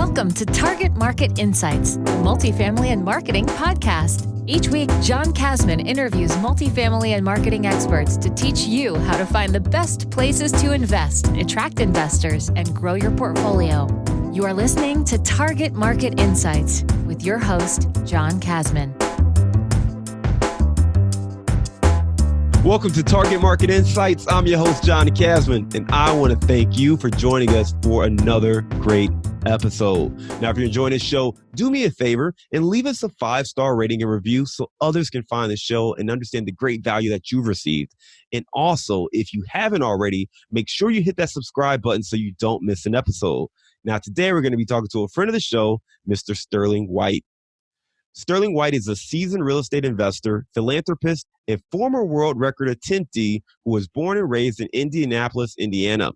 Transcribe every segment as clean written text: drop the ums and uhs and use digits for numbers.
Welcome to Target Market Insights, the multifamily and marketing podcast. Each week, John Kasman interviews multifamily and marketing experts to teach you how to find the best places to invest, attract investors, and grow your portfolio. You are listening to Target Market Insights with your host, John Kasman. Welcome to Target Market Insights. I'm your host, John Kasman, and I want to thank you for joining us for another great episode. Now, if you're enjoying this show, do me a favor and leave us a 5-star rating and review so others can find the show and understand the great value that you've received. And also, if you haven't already, make sure you hit that subscribe button so you don't miss an episode. Now, today we're going to be talking to a friend of the show, Mr. Sterling White. Sterling White is a seasoned real estate investor, philanthropist, and former world record attemptee who was born and raised in Indianapolis, Indiana.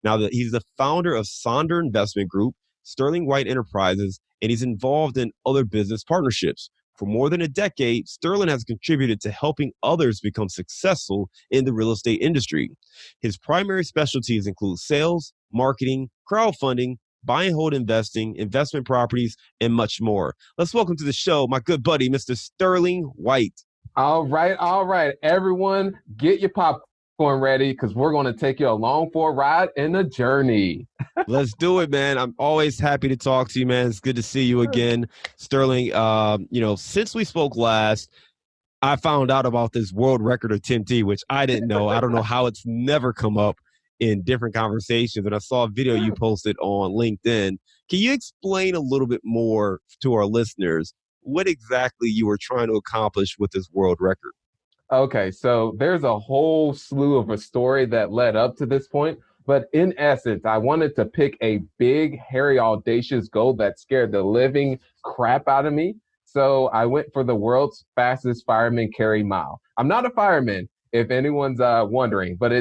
Now, he's the founder of Sonders Investment Group, Sterling White Enterprises, and he's involved in other business partnerships. For more than a decade, Sterling has contributed to helping others become successful in the real estate industry. His primary specialties include sales, marketing, crowdfunding, buy and hold investing, investment properties, and much more. Let's welcome to the show my good buddy, Mr. Sterling White. All right. Everyone, get your popcorn ready because we're going to take you along for a ride in a journey. Let's do it, man. I'm always happy to talk to you, man. It's good to see you again. Sterling, since we spoke last, I found out about this world record attemptee, which I didn't know. I don't know how it's never come up in different conversations. And I saw a video you posted on LinkedIn. Can you explain a little bit more to our listeners what exactly you were trying to accomplish with this world record? Okay, so there's a whole slew of a story that led up to this point. But in essence, I wanted to pick a big, hairy, audacious goal that scared the living crap out of me. So I went for the world's fastest fireman carry mile. I'm not a fireman, if anyone's wondering, but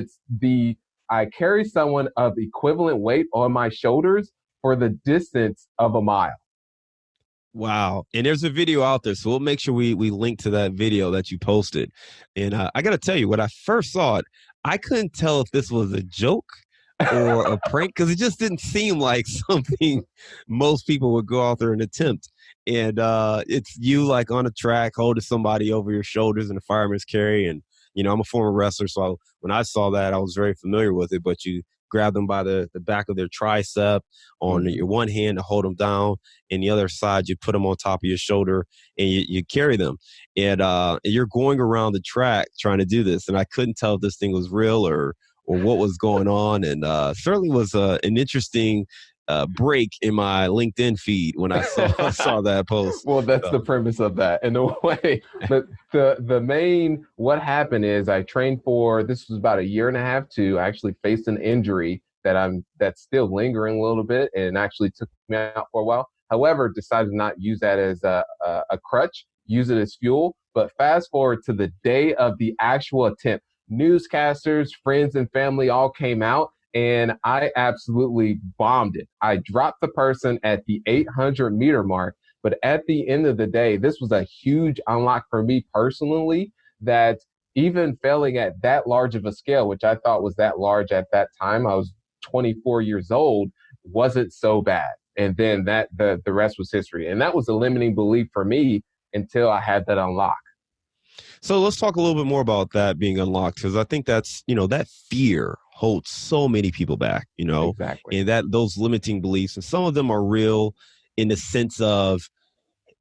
I carry someone of equivalent weight on my shoulders for the distance of a mile. Wow. And there's a video out there, so we'll make sure we link to that video that you posted. And I got to tell you, when I first saw it, I couldn't tell if this was a joke or a prank because it just didn't seem like something most people would go out there and attempt. And it's you like on a track holding somebody over your shoulders in a fireman's carry. And I'm a former wrestler, so when I saw that, I was very familiar with it. But you grab them by the back of their tricep on your one hand to hold them down, and the other side, you put them on top of your shoulder, and you carry them. And you're going around the track trying to do this. And I couldn't tell if this thing was real or what was going on. And certainly was an interesting break in my LinkedIn feed when I saw that post. Well, that's the premise of that. In a way, the main, what happened is I trained this was about 1.5 years to actually face an injury that's still lingering a little bit and actually took me out for a while. However, decided to not use that as a crutch, use it as fuel. But fast forward to the day of the actual attempt, newscasters, friends and family all came out. And I absolutely bombed it. I dropped the person at the 800-meter mark. But at the end of the day, this was a huge unlock for me personally, that even failing at that large of a scale, which I thought was that large at that time, I was 24 years old, wasn't so bad. And then the rest was history. And that was a limiting belief for me until I had that unlock. So let's talk a little bit more about that being unlocked, because I think that's, that fear holds so many people back, Exactly. And those limiting beliefs, and some of them are real in the sense of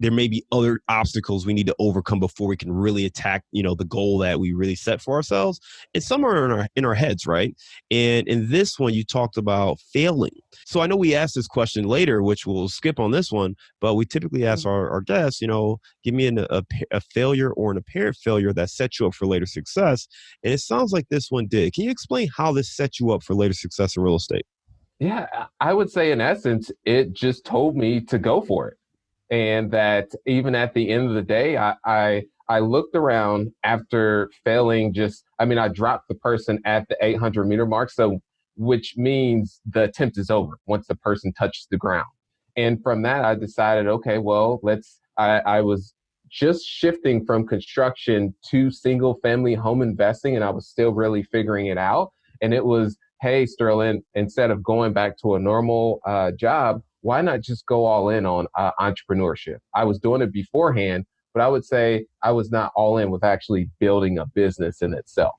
there may be other obstacles we need to overcome before we can really attack, the goal that we really set for ourselves. And some are in our heads, right? And in this one, you talked about failing. So I know we asked this question later, which we'll skip on this one, but we typically ask our guests, give me a failure or an apparent failure that set you up for later success. And it sounds like this one did. Can you explain how this set you up for later success in real estate? Yeah, I would say in essence, it just told me to go for it. And that even at the end of the day, I looked around after failing I dropped the person at the 800-meter mark. So, which means the attempt is over once the person touches the ground. And from that, I decided, okay, well, I was just shifting from construction to single family home investing, and I was still really figuring it out. And it was, hey, Sterling, instead of going back to a normal job, why not just go all in on entrepreneurship? I was doing it beforehand, but I would say I was not all in with actually building a business in itself.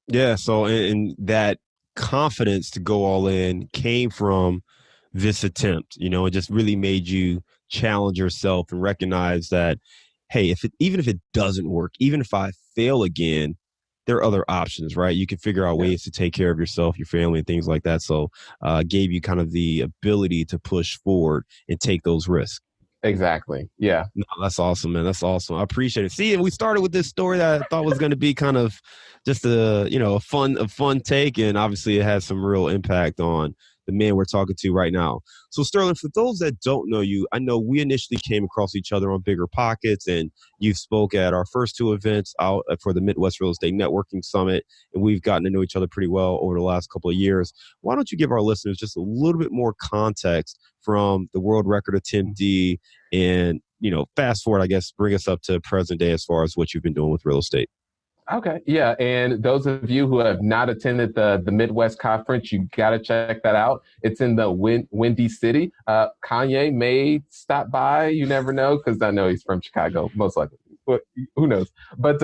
Yeah. So, and that confidence to go all in came from this attempt. It just really made you challenge yourself and recognize that, hey, even if it doesn't work, even if I fail again, there are other options, right? You can figure out Yeah, ways to take care of yourself, your family, and things like that. So, gave you kind of the ability to push forward and take those risks. exactly. Yeah. No, that's awesome, man. That's awesome. I appreciate it. See, and we started with this story that I thought was going to be kind of just a fun take, and obviously it has some real impact on the man we're talking to right now. So, Sterling, for those that don't know you, I know we initially came across each other on BiggerPockets, and you spoke at our first two events out for the Midwest Real Estate Networking Summit, and we've gotten to know each other pretty well over the last couple of years. Why don't you give our listeners just a little bit more context from the world record attemptee and fast forward, I guess, bring us up to present day as far as what you've been doing with real estate. Okay. Yeah. And those of you who have not attended the Midwest Conference, you got to check that out. It's in the Windy City. Kanye may stop by. You never know, because I know he's from Chicago, most likely. But who knows? But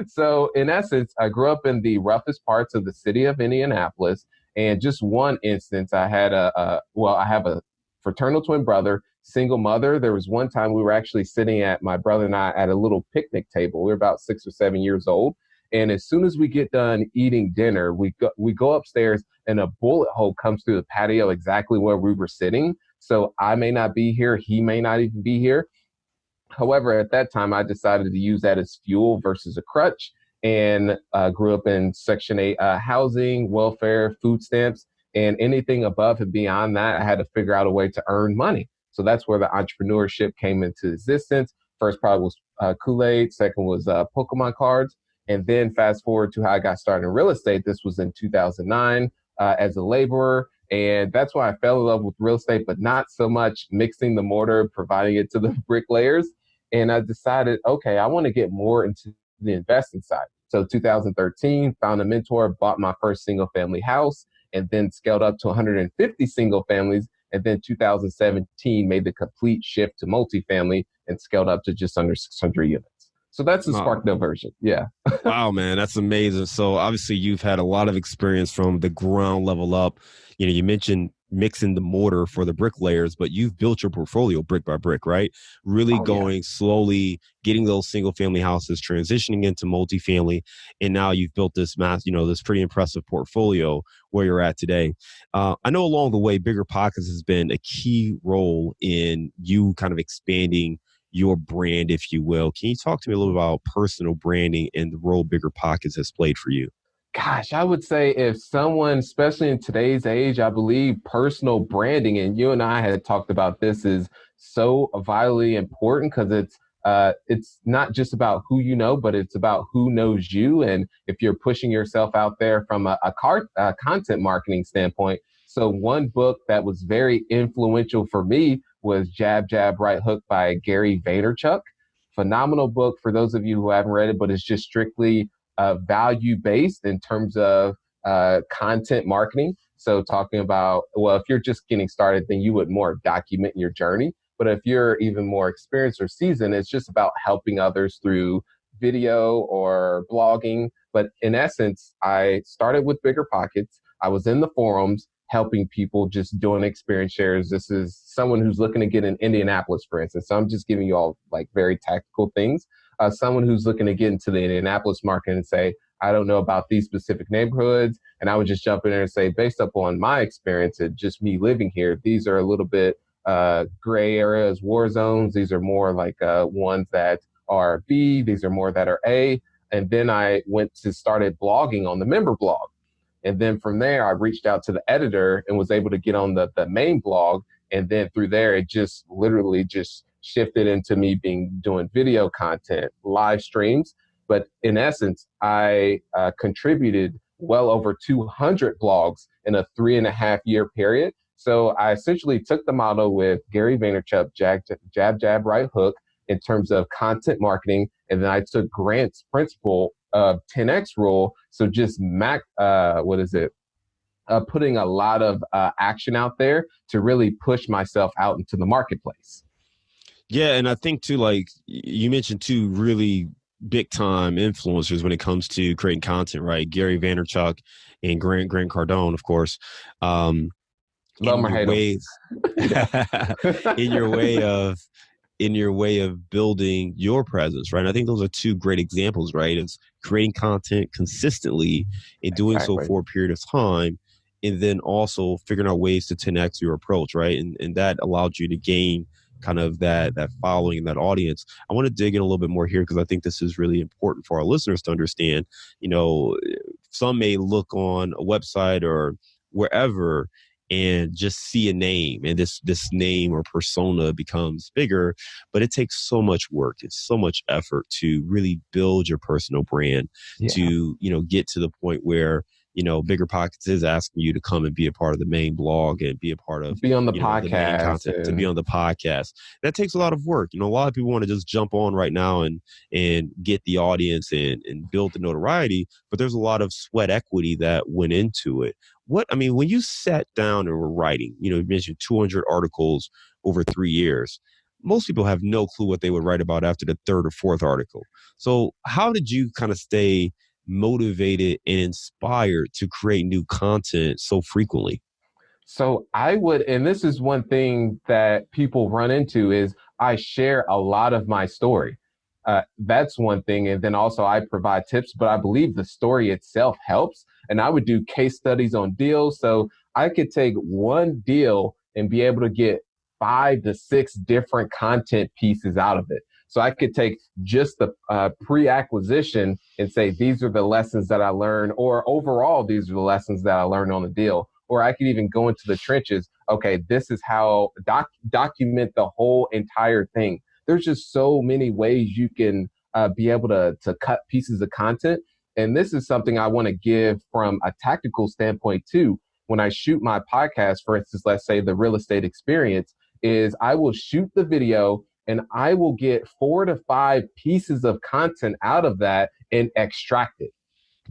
so, in essence, I grew up in the roughest parts of the city of Indianapolis. And just one instance, I have a fraternal twin brother, single mother. There was one time we were actually sitting my brother and I at a little picnic table. We were about 6 or 7 years old. And as soon as we get done eating dinner, we go upstairs and a bullet hole comes through the patio exactly where we were sitting. So I may not be here. He may not even be here. However, at that time, I decided to use that as fuel versus a crutch, and grew up in Section 8 housing, welfare, food stamps, and anything above and beyond that, I had to figure out a way to earn money. So that's where the entrepreneurship came into existence. First product was Kool-Aid. Second was Pokemon cards. And then fast forward to how I got started in real estate. This was in 2009 as a laborer. And that's why I fell in love with real estate, but not so much mixing the mortar, providing it to the bricklayers. And I decided, okay, I want to get more into the investing side. So 2013, found a mentor, bought my first single family house, and then scaled up to 150 single families. And then 2017 made the complete shift to multifamily and scaled up to just under 600 units. So that's the SparkNote version. Yeah. Wow, man, that's amazing. So obviously you've had a lot of experience from the ground level up. You mentioned mixing the mortar for the bricklayers, but you've built your portfolio brick by brick, right? Really going slowly, getting those single family houses, transitioning into multifamily. And now you've built this this pretty impressive portfolio where you're at today. I know along the way, BiggerPockets has been a key role in you kind of expanding your brand, if you will. Can you talk to me a little about personal branding and the role BiggerPockets has played for you? Gosh, I would say if someone, especially in today's age, I believe personal branding, and you and I had talked about this, is so vitally important because it's not just about who you know, but it's about who knows you. And if you're pushing yourself out there from a content marketing standpoint. So one book that was very influential for me was Jab, Jab, Right Hook by Gary Vaynerchuk. Phenomenal book for those of you who haven't read it, but it's just strictly value based in terms of content marketing. So talking about, well, if you're just getting started, then you would more document your journey. But if you're even more experienced or seasoned, it's just about helping others through video or blogging. But in essence, I started with BiggerPockets. I was in the forums helping people, just doing experience shares. This is someone who's looking to get in Indianapolis, for instance. So I'm just giving you all like very tactical things. Someone who's looking to get into the Indianapolis market and say, I don't know about these specific neighborhoods. And I would just jump in there and say, based upon my experience and just me living here, these are a little bit gray areas, war zones. These are more like ones that are B. These are more that are A. And then I started blogging on the member blog. And then from there, I reached out to the editor and was able to get on the main blog. And then through there, it just literally just shifted into me doing video content, live streams. But in essence, I contributed well over 200 blogs in a 3.5-year period. So I essentially took the model with Gary Vaynerchuk, Jab, Jab, Right Hook in terms of content marketing. And then I took Grant's principle of 10X rule. So just putting a lot of action out there to really push myself out into the marketplace. Yeah, and I think too, like you mentioned, two really big time influencers when it comes to creating content, right? Gary Vaynerchuk and Grant Cardone, of course. Um, Love in them or your hate way, in your way of building your presence, right? And I think those are two great examples, right? It's creating content consistently and doing so Exactly. for a period of time, and then also figuring out ways to 10x your approach, right? And that allowed you to gain kind of that following and that audience. I want to dig in a little bit more here because I think this is really important for our listeners to understand. You know, some may look on a website or wherever and just see a name, and this name or persona becomes bigger, but it takes so much work, it's so much effort to really build your personal brand, Yeah. to get to the point where BiggerPockets is asking you to come and be a part of the main blog and be a part of Be on the the main podcast content, to be and on the podcast. That takes a lot of work. A lot of people want to just jump on right now and get the audience and build the notoriety, but there's a lot of sweat equity that went into it. When you sat down and were writing, you mentioned 200 articles over 3 years. Most people have no clue what they would write about after the third or fourth article. So how did you kind of stay motivated and inspired to create new content so frequently? So I would, and this is one thing that people run into, is I share a lot of my story. That's one thing. And then also I provide tips, but I believe the story itself helps. And I would do case studies on deals. So I could take one deal and be able to get 5 to 6 different content pieces out of it. So I could take just the pre-acquisition and say, these are the lessons that I learned, or overall, these are the lessons that I learned on the deal. Or I could even go into the trenches. Okay, this is how document the whole entire thing. There's just so many ways you can be able to cut pieces of content. And this is something I want to give from a tactical standpoint too. When I shoot my podcast, for instance, let's say the real estate experience, is I will shoot the video and I will get 4 to 5 pieces of content out of that and extract it.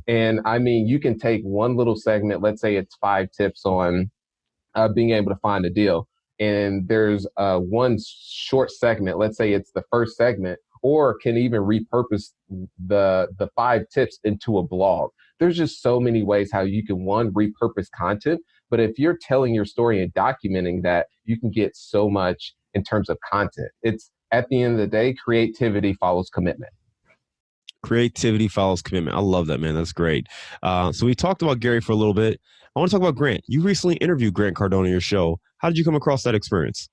And I mean, you can take one little segment, let's say it's 5 tips on being able to find a deal. And there's one short segment, let's say it's the first segment, or can even repurpose the 5 tips into a blog. There's just so many ways how you can, one, repurpose content. But if you're telling your story and documenting that, you can get so much in terms of content. It's, at the end of the day, creativity follows commitment. Creativity follows commitment. I love that, man. That's great. So we talked about Gary for a little bit. I want to talk about Grant. You recently interviewed Grant Cardone on your show. How did you come across that experience?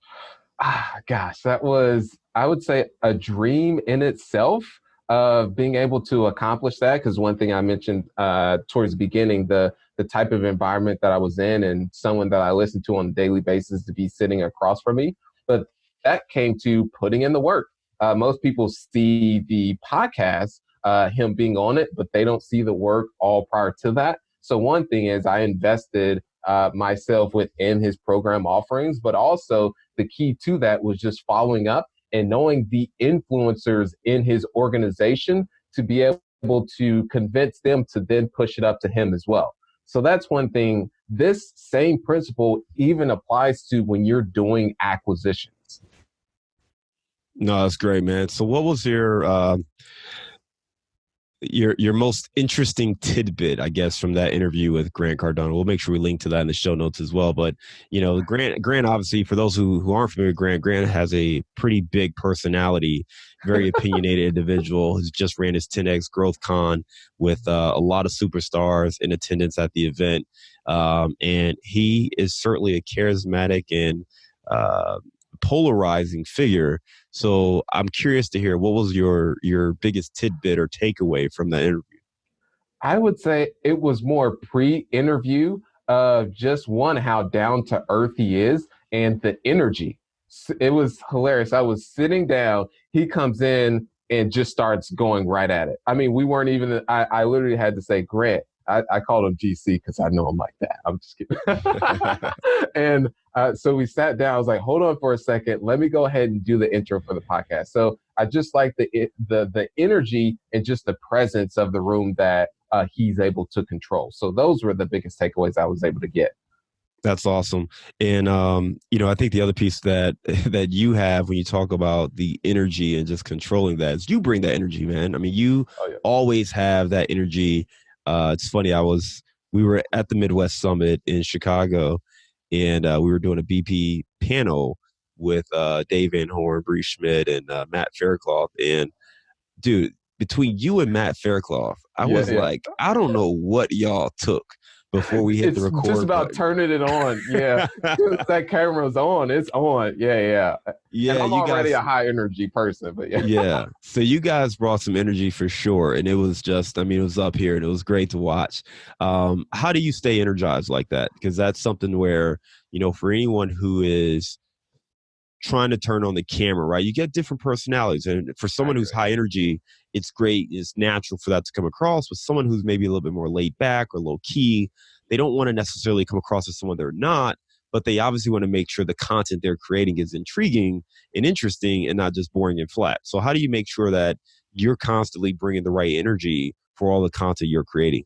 Gosh, that was, I would say, a dream in itself of being able to accomplish that. Because one thing I mentioned towards the beginning, the type of environment that I was in and someone that I listened to on a daily basis to be sitting across from me. But that came to putting in the work. Most people see the podcast, him being on it, but they don't see the work all prior to that. So one thing is I invested myself within his program offerings, but also the key to that was just following up and knowing the influencers in his organization to be able to convince them to then push it up to him as well. So that's one thing. This same principle even applies to when you're doing acquisitions. No, that's great, man. So what was your most interesting tidbit, I guess, from that interview with Grant Cardone? We'll make sure we link to that in the show notes as well. But, Grant, obviously, for those who aren't familiar with Grant has a pretty big personality, very opinionated individual who's just ran his 10X Growth Con with a lot of superstars in attendance at the event. And he is certainly a charismatic and polarizing figure. So I'm curious to hear, what was your biggest tidbit or takeaway from that interview? I would say it was more pre-interview of just one, how down to earth he is and the energy. It was hilarious. I was sitting down, he comes in and just starts going right at it. I mean, we weren't even, I literally had to say, Grant, I called him GC because I know him like that. I'm just kidding. And so we sat down. I was like, hold on for a second. Let me go ahead and do the intro for the podcast. So I just like the energy and just the presence of the room that he's able to control. So those were the biggest takeaways I was able to get. That's awesome. And I think the other piece that that you have when you talk about the energy and just controlling that is you bring that energy, man. I mean, you Oh yeah. always have that energy. It's funny, we were at the Midwest Summit in Chicago, and we were doing a BP panel with Dave Van Horn, Bree Schmidt, and Matt Faircloth. And dude, between you and Matt Faircloth, I Yeah, was yeah. like, I don't know what y'all took before we hit the It's just record about button. turning it on. Yeah. As soon as that camera's on, it's on. Yeah, yeah. And Yeah, I'm you already guys. a high energy person, but yeah. Yeah. So you guys brought some energy for sure. And it was just, I mean, it was up here and it was great to watch. How do you stay energized like that? Because that's something where, for anyone who is trying to turn on the camera, right? You get different personalities. And for I someone who's agree. high energy, it's great. It's natural for that to come across. But someone who's maybe a little bit more laid back or low key, they don't want to necessarily come across as someone they're not, but they obviously want to make sure the content they're creating is intriguing and interesting and not just boring and flat. So how do you make sure that you're constantly bringing the right energy for all the content you're creating?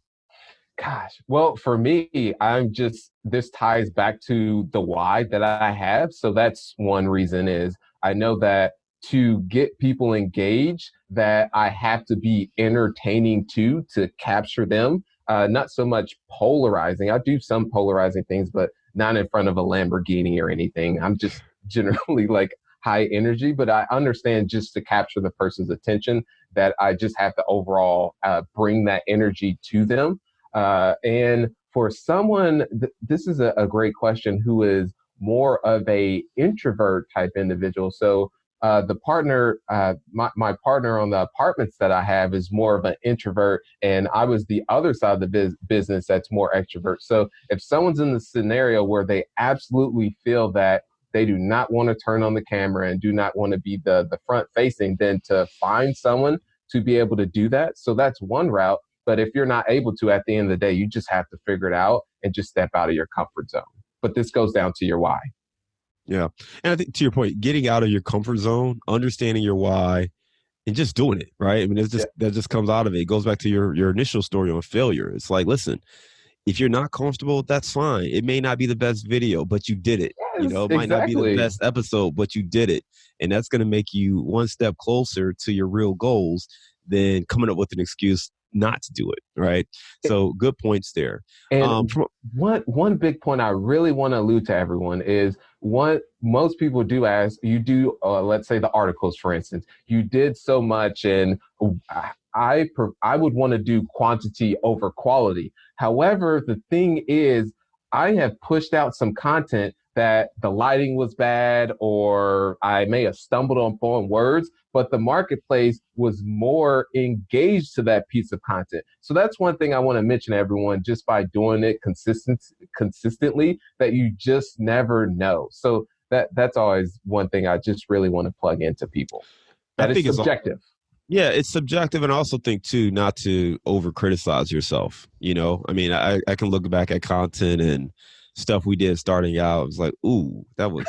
Gosh, well, for me, this ties back to the why that I have. So that's one reason is I know that to get people engaged, that I have to be entertaining too to capture them. Not so much polarizing. I do some polarizing things, but not in front of a Lamborghini or anything. I'm just generally like high energy, but I understand just to capture the person's attention that I just have to overall bring that energy to them. And for someone, this is a great question who is more of a introvert type individual. So my partner on the apartments that I have is more of an introvert, and I was the other side of the business that's more extrovert. So if someone's in the scenario where they absolutely feel that they do not want to turn on the camera and do not want to be the front facing, then to find someone to be able to do that. So that's one route. But if you're not able to, at the end of the day, you just have to figure it out and just step out of your comfort zone. But this goes down to your why. Yeah. And I think to your point, getting out of your comfort zone, understanding your why, and just doing it, right? I mean, it's Yeah. just that just comes out of it. It goes back to your initial story on failure. It's like, listen, if you're not comfortable, that's fine. It may not be the best video, but you did it. Yes, It might not be the exactly. best episode, but you did it. And that's going to make you one step closer to your real goals than coming up with an excuse not to do it. Right. So good points there. And From one big point I really want to allude to everyone is what most people do ask you do, let's say the articles, for instance, you did so much and I would want to do quantity over quality. However, the thing is, I have pushed out some content that the lighting was bad or I may have stumbled on words, but the marketplace was more engaged to that piece of content. So that's one thing I want to mention to everyone just by doing it consistently that you just never know. So that's always one thing I just really want to plug into people. I That is think subjective. yeah, it's subjective, and I also think too not to over criticize yourself. I mean, I can look back at content and stuff we did starting out. It was like, ooh, that was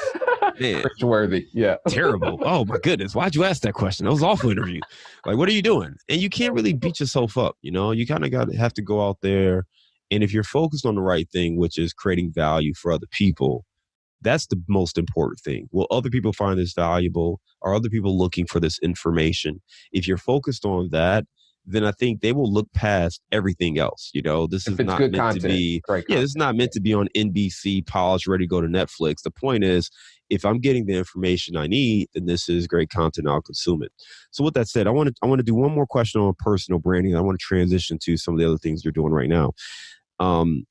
man Cringe worthy. Yeah. terrible. Oh my goodness, why'd you ask that question? That was an awful interview. Like, what are you doing? And you can't really beat yourself up. You kind of have to go out there, and if you're focused on the right thing, which is creating value for other people, that's the most important thing. Will other people find this valuable? Are other people looking for this information? If you're focused on that, then I think they will look past everything else. This If is it's not good meant to content, be, great yeah, this is content. not meant to be on NBC, polished, ready to go to Netflix. The point is, if I'm getting the information I need, then this is great content. I'll consume it. So with that said, I want to do one more question on personal branding. I want to transition to some of the other things you're doing right now. Um,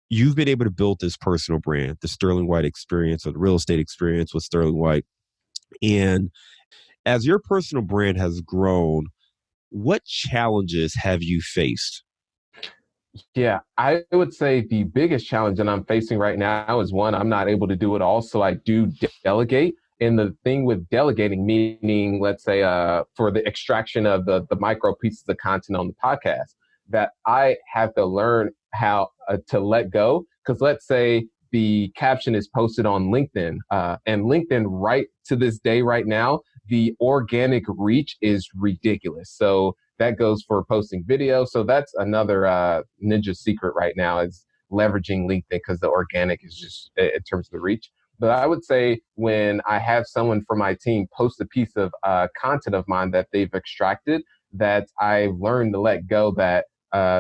you've been able to build this personal brand, the Sterling White experience or the real estate experience with Sterling White. And as your personal brand has grown, what challenges have you faced? Yeah, I would say the biggest challenge that I'm facing right now is one, I'm not able to do it all. So I do delegate. And the thing with delegating, meaning, let's say, for the extraction of the micro pieces of content on the podcast, that I have to learn how to let go. Because let's say the caption is posted on LinkedIn, and LinkedIn right to this day, right now, the organic reach is ridiculous. So that goes for posting video. So that's another ninja secret right now is leveraging LinkedIn because the organic is just in terms of the reach. But I would say when I have someone from my team post a piece of content of mine that they've extracted, that I've learned to let go, that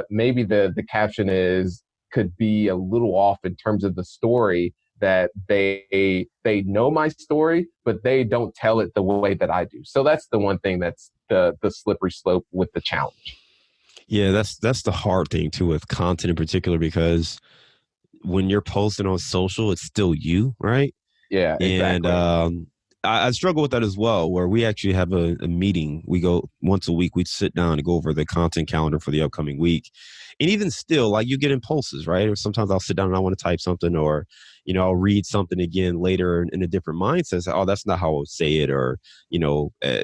maybe the caption is could be a little off in terms of the story, that they know my story, but they don't tell it the way that I do. So that's the one thing that's the slippery slope with the challenge. Yeah, that's the hard thing too with content in particular, because when you're posting on social, it's still you, right? Yeah, And exactly. I struggle with that as well, where we actually have a meeting. We go once a week, we sit down and go over the content calendar for the upcoming week. And even still, like, you get impulses, right? Or sometimes I'll sit down and I want to type something, or, I'll read something again later in a different mindset. Say, oh, that's not how I would say it. Or,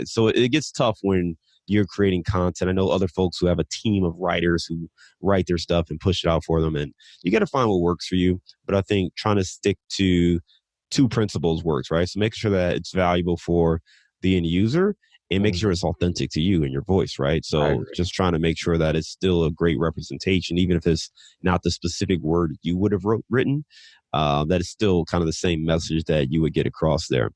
so it gets tough when you're creating content. I know other folks who have a team of writers who write their stuff and push it out for them. And you got to find what works for you. But I think trying to stick to two principles works, right? So make sure that it's valuable for the end user and make sure it's authentic to you and your voice, right? I So agree. just trying to make sure that it's still a great representation, even if it's not the specific word you would have written, that is still kind of the same message that you would get across there.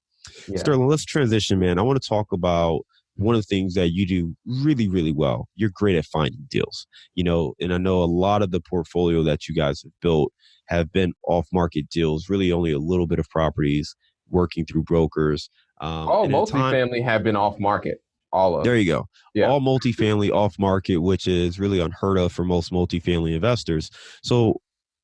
Yeah. Sterling, let's transition, man. I want to talk about one of the things that you do really, really well. You're great at finding deals, and I know a lot of the portfolio that you guys have built have been off market deals, really only a little bit of properties working through brokers. All And at a time, multifamily have been off market. All of there them. you go. Yeah. All multifamily off market, which is really unheard of for most multifamily investors. So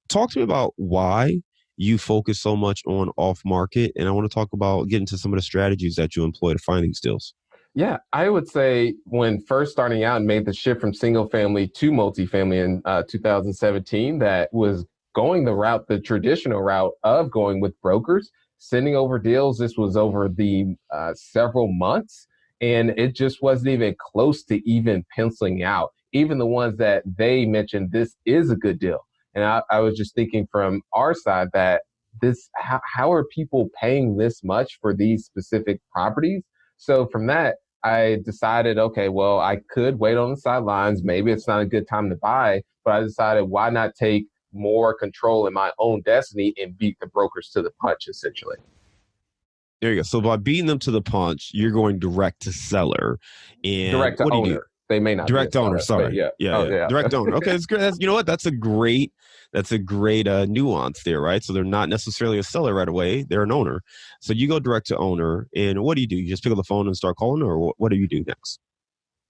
talk to me about why you focus so much on off market. And I want to talk about get into some of the strategies that you employ to find these deals. Yeah, I would say when first starting out and made the shift from single family to multifamily in 2017, that was going the traditional route of going with brokers, sending over deals. This was over the several months, and it just wasn't even close to even penciling out. Even the ones that they mentioned, this is a good deal. And I was just thinking from our side that how are people paying this much for these specific properties? So from that, I decided, okay, well, I could wait on the sidelines. Maybe it's not a good time to buy, but I decided why not take more control in my own destiny and beat the brokers to the punch, essentially. There you go. So by beating them to the punch, you're going direct to seller. And Direct to what do you do? owner. They may not be a Direct owner, seller, but sorry. yeah. Yeah, Oh, yeah. yeah. Direct owner. Okay, that's great. You know what? That's a great nuance there, right? So they're not necessarily a seller right away. They're an owner. So you go direct to owner, and what do? You just pick up the phone and start calling, or what do you do next?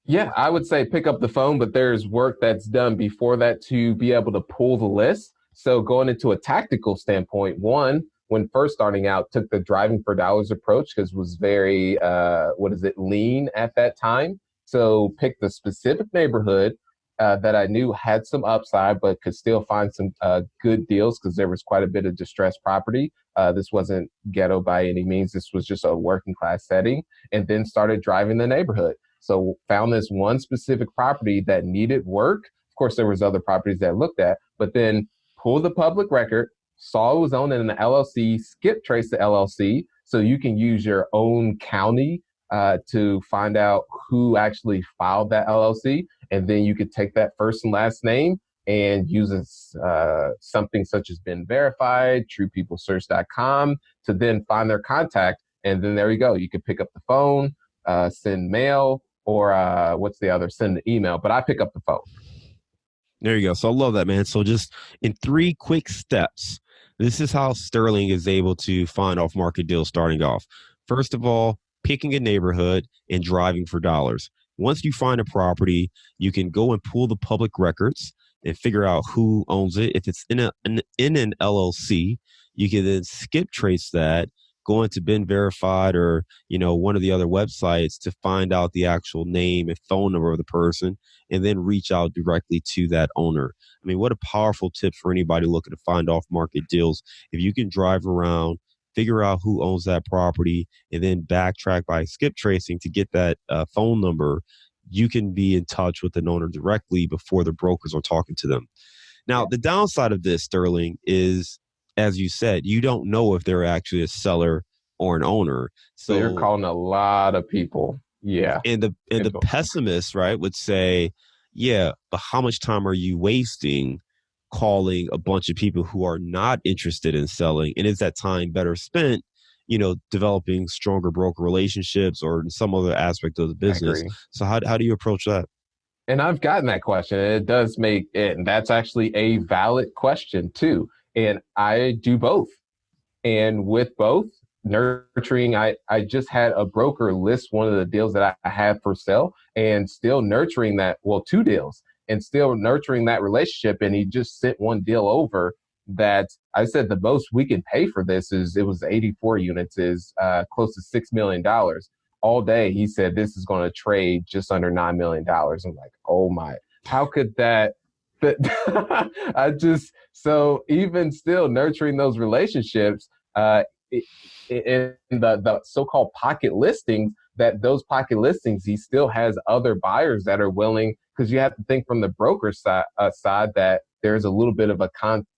Yeah, I would say pick up the phone, but there's work that's done before that to be able to pull the list. So going into a tactical standpoint, one, when first starting out, took the driving for dollars approach because it was very, lean at that time. So picked the specific neighborhood that I knew had some upside, but could still find some good deals because there was quite a bit of distressed property. This wasn't ghetto by any means. This was just a working class setting, and then started driving the neighborhood. So found this one specific property that needed work. Of course, there was other properties that I looked at, but then pulled the public record, saw it was owned in an LLC, skip trace the LLC, so you can use your own county to find out who actually filed that LLC, and then you could take that first and last name and use something such as been verified, truepeoplesearch.com to then find their contact, and then there you go. You could pick up the phone, send mail, or what's the other? Send an email. But I pick up the phone. There you go. So I love that, man. So just in 3 quick steps, this is how Sterling is able to find off market deals starting off. First of all, picking a neighborhood and driving for dollars. Once you find a property, you can go and pull the public records and figure out who owns it. If it's in an LLC, you can then skip trace that, go into Been Verified or one of the other websites to find out the actual name and phone number of the person, and then reach out directly to that owner. I mean, what a powerful tip for anybody looking to find off market deals. If you can drive around, figure out who owns that property, and then backtrack by skip tracing to get that phone number, you can be in touch with an owner directly before the brokers are talking to them. Now, the downside of this, Sterling, is, as you said, you don't know if they're actually a seller or an owner. So you're So calling a lot of people. Yeah. and the pessimist, right, would say, yeah, but how much time are you wasting calling a bunch of people who are not interested in selling? And is that time better spent, developing stronger broker relationships or in some other aspect of the I business? agree. So how do you approach that? And I've gotten that question. And it does make it, and that's actually a valid question too. And I do both. And with both nurturing, I just had a broker list one of the deals that I had for sale and still nurturing that, well, two deals and still nurturing that relationship. And he just sent one deal over that I said the most we can pay for this is, it was 84 units, is close to $6 million. All day, he said, this is going to trade just under $9 million. I'm like, oh my, how could that? But so even still nurturing those relationships, uh, in the so-called pocket listings, that those pocket listings, he still has other buyers that are willing, because you have to think from the broker side that there's a little bit of a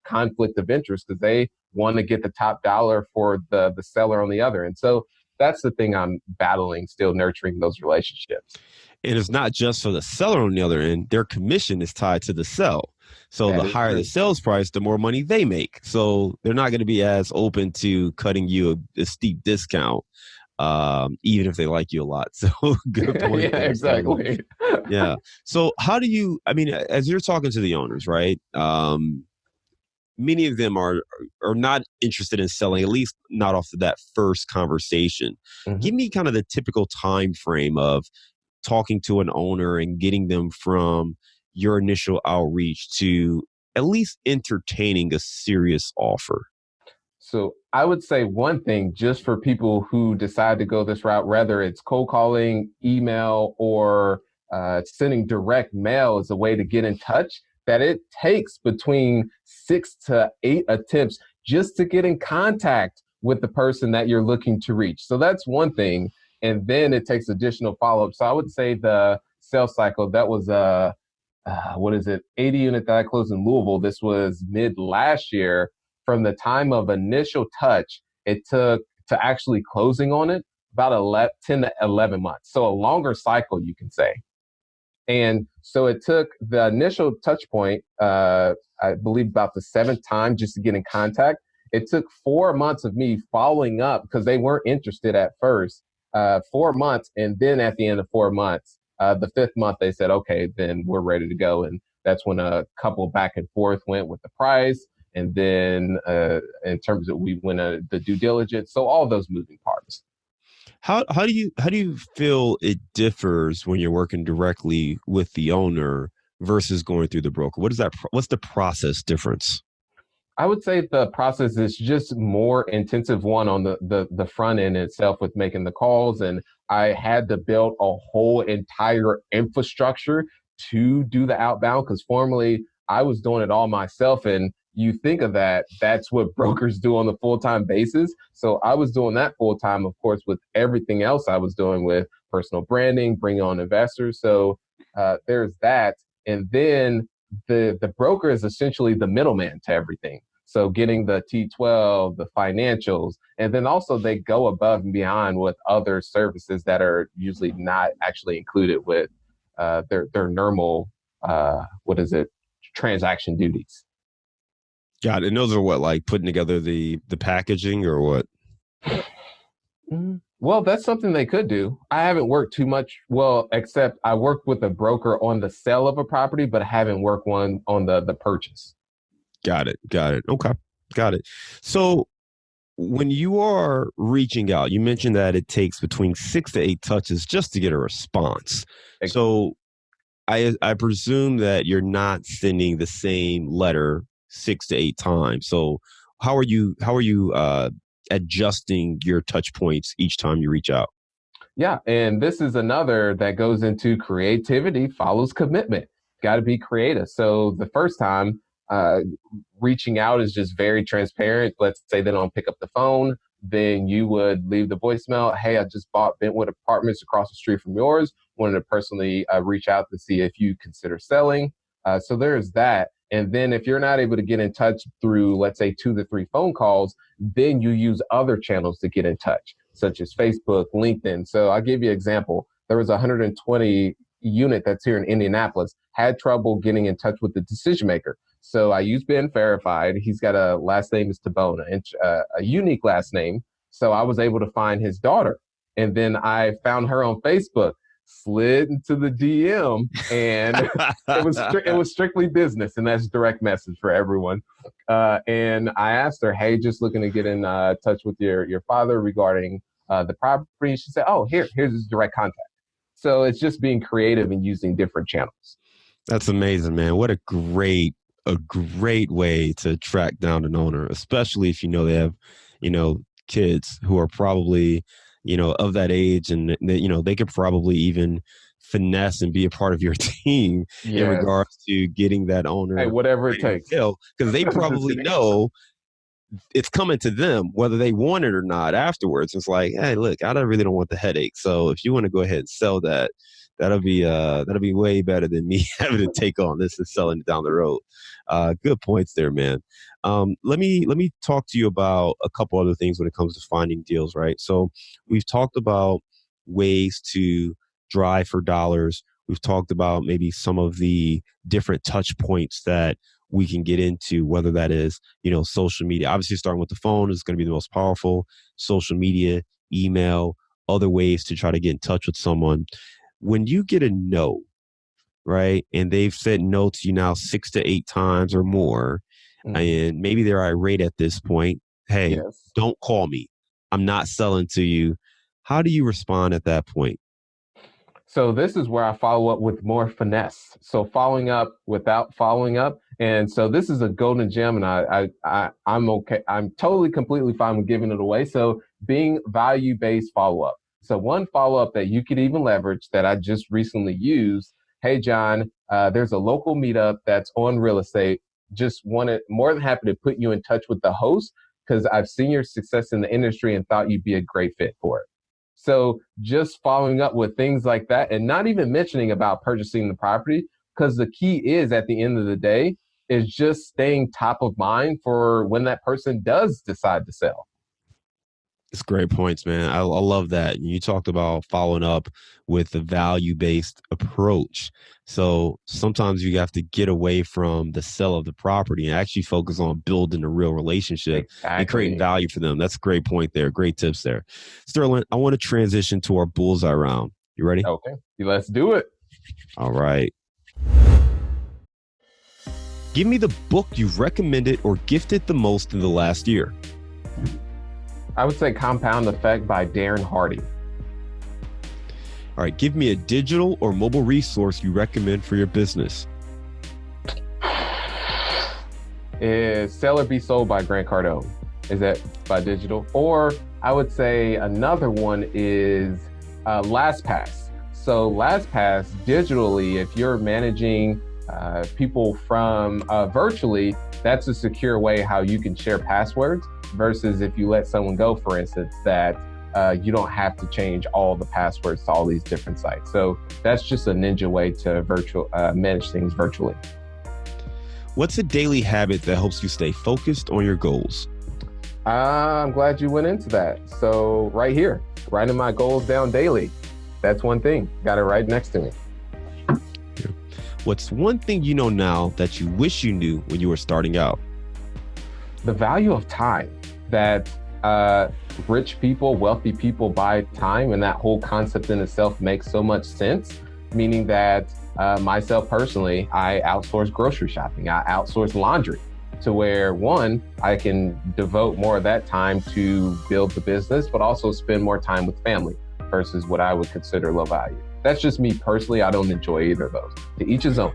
conflict of interest because they want to get the top dollar for the seller on the other. And so that's the thing I'm battling, still nurturing those relationships. And it's not just for the seller on the other end. Their commission is tied to the sell. So That the is higher true. the sales price, the more money they make. So they're not going to be as open to cutting you a steep discount, even if they like you a lot. So good point Yeah, there, Kevin. exactly. Yeah. So how do you, I mean, as you're talking to the owners, right? Many of them are not interested in selling, at least not off of that first conversation. Mhm. Give me kind of the typical time frame of talking to an owner and getting them from your initial outreach to at least entertaining a serious offer. So I would say one thing just for people who decide to go this route, whether it's cold calling, email, or sending direct mail as a way to get in touch, that it takes between 6 to 8 attempts just to get in contact with the person that you're looking to reach. So that's one thing. And then it takes additional follow up. So I would say the sales cycle, that was what is it, 80 unit that I closed in Louisville. This was mid last year. From the time of initial touch, it took to actually closing on it about 10 to 11 months. So a longer cycle, you can say. And so it took the initial touch point, I believe about the seventh time just to get in contact. It took 4 months of me following up because they weren't interested at first, 4 months. And then at the end of 4 months, the fifth month, they said, okay, then we're ready to go. And that's when a couple back and forth went with the price. And then in terms of we went the due diligence. So all those moving parts. How do you feel it differs when you're working directly with the owner versus going through the broker? What's the process difference? I would say the process is just more intensive one on the front end itself with making the calls. And I had to build a whole entire infrastructure to do the outbound because formerly I was doing it all myself. And you think of that, that's what brokers do on a full-time basis. So I was doing that full time, of course, with everything else I was doing with personal branding, bringing on investors. So there's that. And then the broker is essentially the middleman to everything. So getting the T12, the financials, and then also they go above and beyond with other services that are usually not actually included with their normal, transaction duties. Got it. And those are what, like putting together the packaging or what? Well, that's something they could do. I haven't worked too much, well, except I worked with a broker on the sale of a property, but I haven't worked one on the purchase. Got it. Got it. Okay. Got it. So when you are reaching out, you mentioned that it takes between 6 to 8 touches just to get a response. So I presume that you're not sending the same letter 6 to 8 times. So how are you adjusting your touch points each time you reach out? Yeah, and this is another that goes into creativity follows commitment. Got to be creative. So the first time, uh, reaching out is just very transparent. Let's say they don't pick up the phone, then you would leave the voicemail. Hey, I just bought Bentwood Apartments across the street from yours. Wanted to personally reach out to see if you consider selling. So there's that. And then if you're not able to get in touch through, let's say, 2 to 3 phone calls, then you use other channels to get in touch, such as Facebook, LinkedIn. So I'll give you an example. There was a 120 unit that's here in Indianapolis, had trouble getting in touch with the decision maker. So I used Ben Verified. He's got a last name is Tabona, a unique last name. So I was able to find his daughter. And then I found her on Facebook, slid into the DM, and it was strictly business, and that's direct message for everyone. And I asked her, "Hey, just looking to get in touch with your father regarding the property." She said, "Oh, here's his direct contact." So it's just being creative and using different channels. That's amazing, man. What a great way to track down an owner, especially if they have, kids who are probably, of that age, and they could probably even finesse and be a part of your team in regards to getting that owner. Hey, whatever it takes. Because they probably know it's coming to them, whether they want it or not afterwards. It's like, hey, look, I really don't want the headache. So if you want to go ahead and sell that, that'll be way better than me having to take on this and selling it down the road. Good points there, man. Let me talk to you about a couple other things when it comes to finding deals, right? So we've talked about ways to drive for dollars. We've talked about maybe some of the different touch points that we can get into, whether that is, social media. Obviously, starting with the phone is going to be the most powerful. Social media, email, other ways to try to get in touch with someone. When you get a no, right, and they've said no to you now 6 to 8 times or more, and maybe they're irate at this point, hey, don't call me. I'm not selling to you. How do you respond at that point? So this is where I follow up with more finesse. So following up without following up. And so this is a golden gem, and I'm okay. I'm totally, completely fine with giving it away. So being value-based follow-up. So one follow-up that you could even leverage that I just recently used. Hey, John, there's a local meetup that's on real estate. Just more than happy to put you in touch with the host because I've seen your success in the industry and thought you'd be a great fit for it. So just following up with things like that and not even mentioning about purchasing the property, because the key is at the end of the day is just staying top of mind for when that person does decide to sell. It's great points, man. I love that. You talked about following up with the value-based approach. So sometimes you have to get away from the sale of the property and actually focus on building a real relationship and creating value for them. That's a great point there. Great tips there. Sterling, I want to transition to our bullseye round. You ready? Okay, let's do it. All right. Give me the book you've recommended or gifted the most in the last year. I would say Compound Effect by Darren Hardy. All right. Give me a digital or mobile resource you recommend for your business. Is Sell or Be Sold by Grant Cardone. Is that by digital? Or I would say another one is LastPass. So LastPass digitally, if you're managing people from virtually, that's a secure way how you can share passwords versus if you let someone go, for instance, that you don't have to change all the passwords to all these different sites. So that's just a ninja way to manage things virtually. What's a daily habit that helps you stay focused on your goals? I'm glad you went into that. So right here, writing my goals down daily. That's one thing. Got it right next to me. What's one thing you know now that you wish you knew when you were starting out? The value of time, that rich people, wealthy people buy time, and that whole concept in itself makes so much sense, meaning that myself personally, I outsource grocery shopping, I outsource laundry to where one, I can devote more of that time to build the business, but also spend more time with family versus what I would consider low value. That's just me personally. I don't enjoy either of those. To each his own.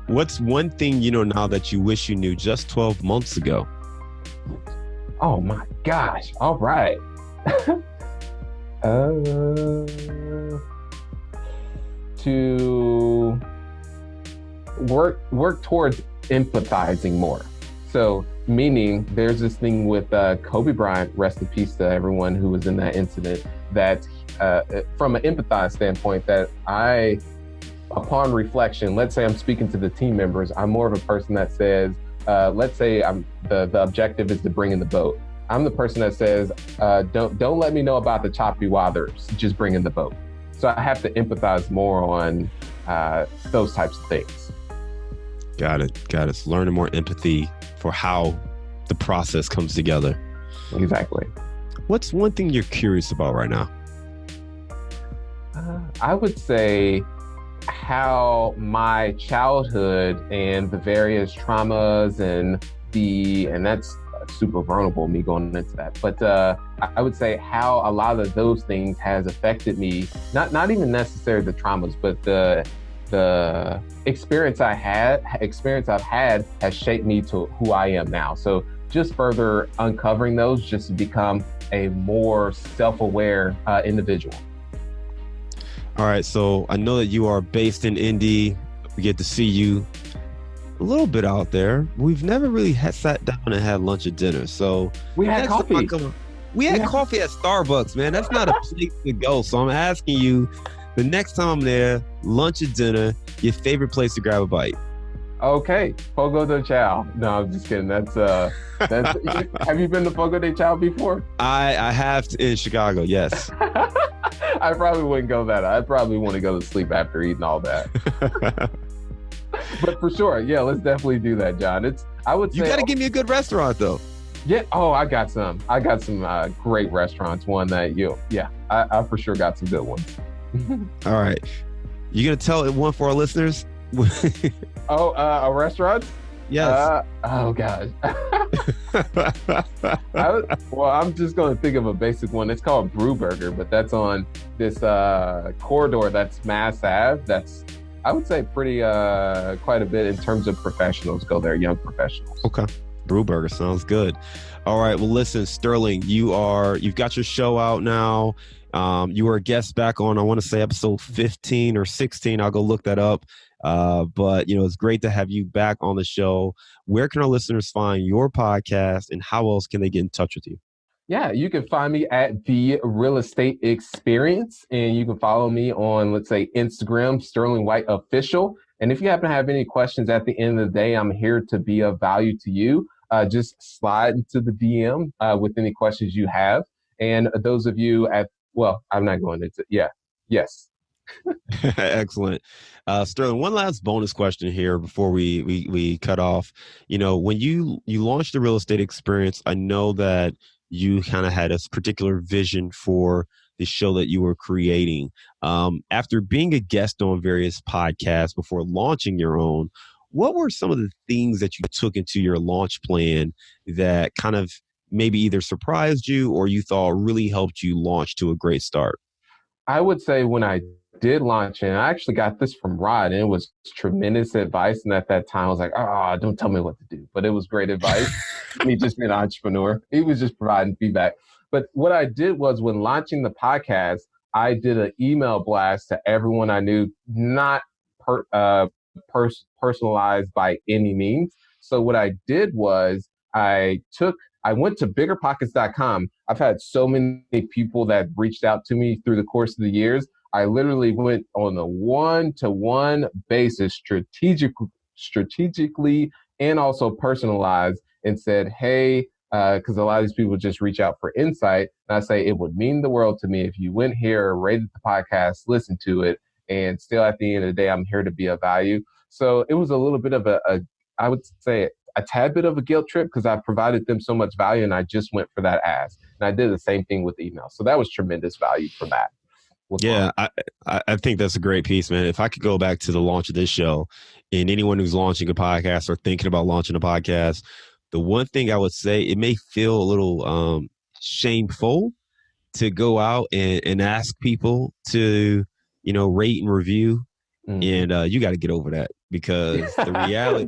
What's one thing you know now that you wish you knew just 12 months ago? Oh my gosh. All right. To work towards empathizing more. So meaning there's this thing with Kobe Bryant, rest in peace to everyone who was in that incident, that from an empathize standpoint, that I upon reflection, let's say I'm speaking to the team members, I'm more of a person that says, let's say the objective is to bring in the boat. I'm the person that says, don't let me know about the choppy waters, just bring in the boat. So I have to empathize more on those types of things. Got it. So learning more empathy for how the process comes together. Exactly. What's one thing you're curious about right now? I would say how my childhood and the various traumas and that's super vulnerable, me going into that. But I would say how a lot of those things has affected me, not even necessarily the traumas, but the experience I've had has shaped me to who I am now. So just further uncovering those just to become a more self-aware individual. All right, so I know that you are based in Indy. We get to see you a little bit out there. We've never really sat down and had lunch or dinner. So we had coffee. We had coffee at Starbucks, man. That's not a place to go. So I'm asking you, the next time I'm there, lunch or dinner, your favorite place to grab a bite. Okay, Fogo de Chao. No, I'm just kidding. That's have you been to Fogo de Chao before? I have in Chicago, yes. I probably wouldn't go that. I probably want to go to sleep after eating all that. But for sure, yeah, let's definitely do that, John. I would say you got to give me a good restaurant though. Yeah. Oh, I got some great restaurants. One that I for sure got some good ones. All right, you gonna tell one for our listeners? A restaurant? Yes. Oh gosh. I'm just going to think of a basic one. It's called Brew Burger, but that's on this corridor that's Mass Ave. That's, I would say, pretty quite a bit in terms of professionals go there, young professionals. Okay. Brew Burger sounds good. All right. Well, listen, Sterling, you've got your show out now. You were a guest back on, I want to say, episode 15 or 16. I'll go look that up. But it's great to have you back on the show. Where can our listeners find your podcast, and how else can they get in touch with you? Yeah, you can find me at The Real Estate Experience, and you can follow me on, let's say, Instagram, Sterling White Official. And if you happen to have any questions at the end of the day, I'm here to be of value to you. Just slide into the DM with any questions you have. And those of you I'm not going into, yes. Excellent. Sterling, one last bonus question here before we cut off. When you launched the Real Estate Experience, I know that you kind of had a particular vision for the show that you were creating. After being a guest on various podcasts before launching your own, what were some of the things that you took into your launch plan that kind of maybe either surprised you or you thought really helped you launch to a great start? I would say when I did launch, and I actually got this from Rod, and it was tremendous advice. And at that time, I was like, don't tell me what to do. But it was great advice. Me just being an entrepreneur. He was just providing feedback. But what I did was when launching the podcast, I did an email blast to everyone I knew, not personalized by any means. So what I did was I went to biggerpockets.com. I've had so many people that reached out to me through the course of the years. I literally went on a one-to-one basis, strategically, and also personalized, and said, hey, because a lot of these people just reach out for insight. And I say, it would mean the world to me if you went here, rated the podcast, listened to it, and still at the end of the day, I'm here to be of value. So it was a little bit of I would say, a tad bit of a guilt trip because I provided them so much value, and I just went for that ask. And I did the same thing with email. So that was tremendous value for that. Yeah, I think that's a great piece, man. If I could go back to the launch of this show, and anyone who's launching a podcast or thinking about launching a podcast, the one thing I would say, it may feel a little shameful to go out and ask people to, rate and review. And you got to get over that, because the reality,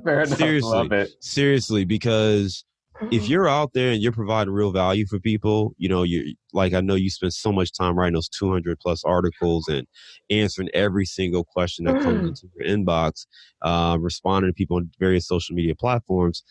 seriously, because if you're out there and you're providing real value for people, you're like, I know you spend so much time writing those 200 plus articles and answering every single question that comes into your inbox, responding to people on various social media platforms.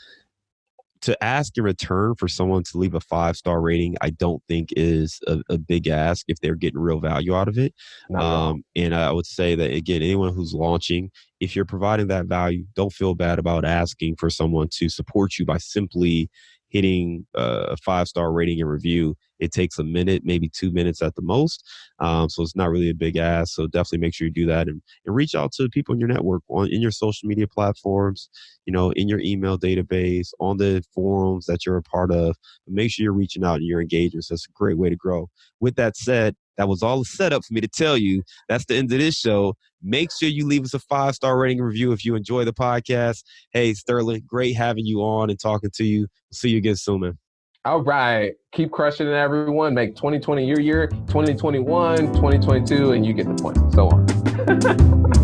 to ask in return for someone to leave a 5-star rating, I don't think is a big ask if they're getting real value out of it. Not at all. And I would say that, again, anyone who's launching, if you're providing that value, don't feel bad about asking for someone to support you by simply hitting a 5-star rating and review. It takes a minute, maybe 2 minutes at the most. So it's not really a big ask. So definitely make sure you do that and reach out to people in your network, in your social media platforms, in your email database, on the forums that you're a part of. Make sure you're reaching out and you're engaging. So that's a great way to grow. With that said, that was all the setup for me to tell you that's the end of this show. Make sure you leave us a 5-star rating and review if you enjoy the podcast. Hey, Sterling, great having you on and talking to you. See you again soon, man. All right. Keep crushing it, everyone. Make 2020 your year, 2021, 2022, and you get the point. So on.